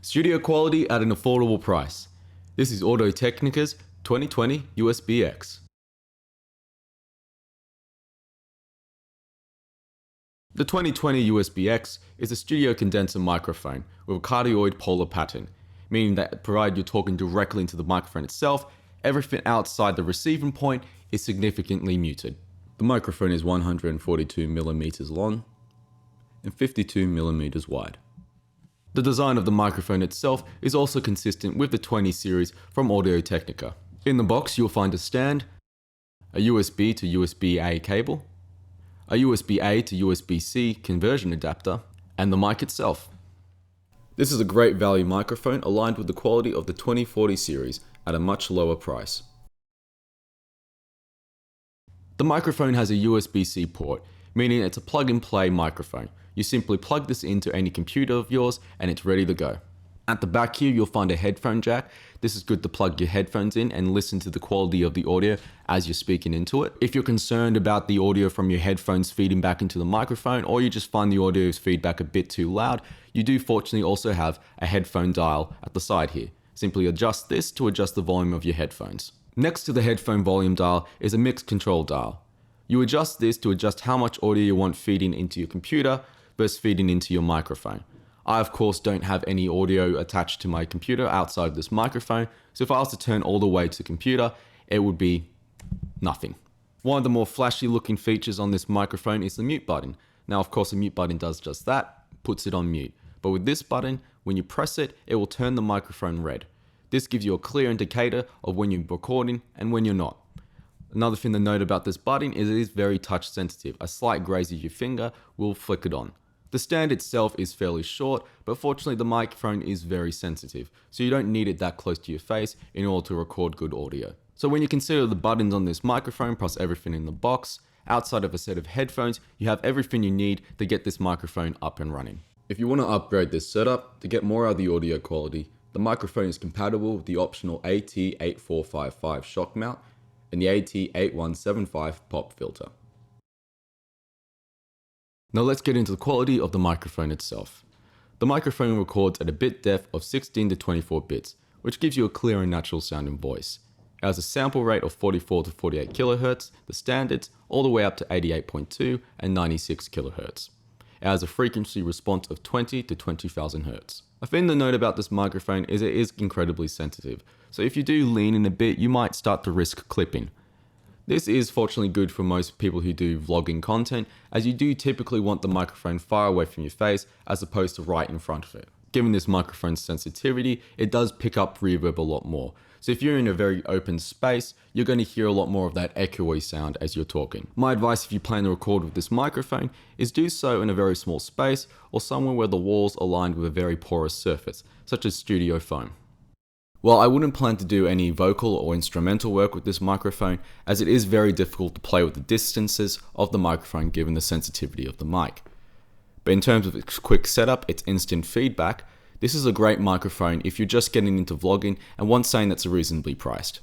Studio quality at an affordable price. This is Audio-Technica's 2020 USB-X. The 2020 USB-X is a studio condenser microphone with a cardioid polar pattern, meaning that provided you're talking directly into the microphone itself, everything outside the receiving point is significantly muted. The microphone is 142mm long and 52mm wide. The design of the microphone itself is also consistent with the 20 series from Audio-Technica. In the box you'll find a stand, a USB to USB-A cable, a USB-A to USB-C conversion adapter, and the mic itself. This is a great value microphone aligned with the quality of the 2040 series at a much lower price. The microphone has a USB-C port, meaning it's a plug-and-play microphone. You simply plug this into any computer of yours and it's ready to go. At the back here you'll find a headphone jack. This is good to plug your headphones in and listen to the quality of the audio as you're speaking into it. If you're concerned about the audio from your headphones feeding back into the microphone, or you just find the audio's feedback a bit too loud, you do fortunately also have a headphone dial at the side here. Simply adjust this to adjust the volume of your headphones. Next to the headphone volume dial is a mix control dial. You adjust this to adjust how much audio you want feeding into your computer versus feeding into your microphone. I of course don't have any audio attached to my computer outside of this microphone, so if I was to turn all the way to the computer, it would be nothing. One of the more flashy looking features on this microphone is the mute button. Now of course the mute button does just that, puts it on mute. But with this button, when you press it, it will turn the microphone red. This gives you a clear indicator of when you're recording and when you're not. Another thing to note about this button is it is very touch sensitive. A slight graze of your finger will flick it on. The stand itself is fairly short, but fortunately the microphone is very sensitive, so you don't need it that close to your face in order to record good audio. So when you consider the buttons on this microphone plus everything in the box, outside of a set of headphones, you have everything you need to get this microphone up and running. If you want to upgrade this setup to get more out of the audio quality, the microphone is compatible with the optional AT8455 shock mount and the AT8175 pop filter. Now let's get into the quality of the microphone itself. The microphone records at a bit depth of 16 to 24 bits, which gives you a clear and natural sounding voice. It has a sample rate of 44 to 48 kHz, the standards, all the way up to 88.2 and 96 kHz. It has a frequency response of 20 to 20,000 Hz. A thing to note about this microphone is it is incredibly sensitive, so if you do lean in a bit, you might start to risk clipping. This is fortunately good for most people who do vlogging content, as you do typically want the microphone far away from your face as opposed to right in front of it. Given this microphone's sensitivity, it does pick up reverb a lot more. So if you're in a very open space, you're going to hear a lot more of that echoey sound as you're talking. My advice if you plan to record with this microphone is do so in a very small space or somewhere where the walls are lined with a very porous surface, such as studio foam. Well, I wouldn't plan to do any vocal or instrumental work with this microphone, as it is very difficult to play with the distances of the microphone given the sensitivity of the mic. But in terms of its quick setup, its instant feedback, this is a great microphone if you're just getting into vlogging and want something that's reasonably priced.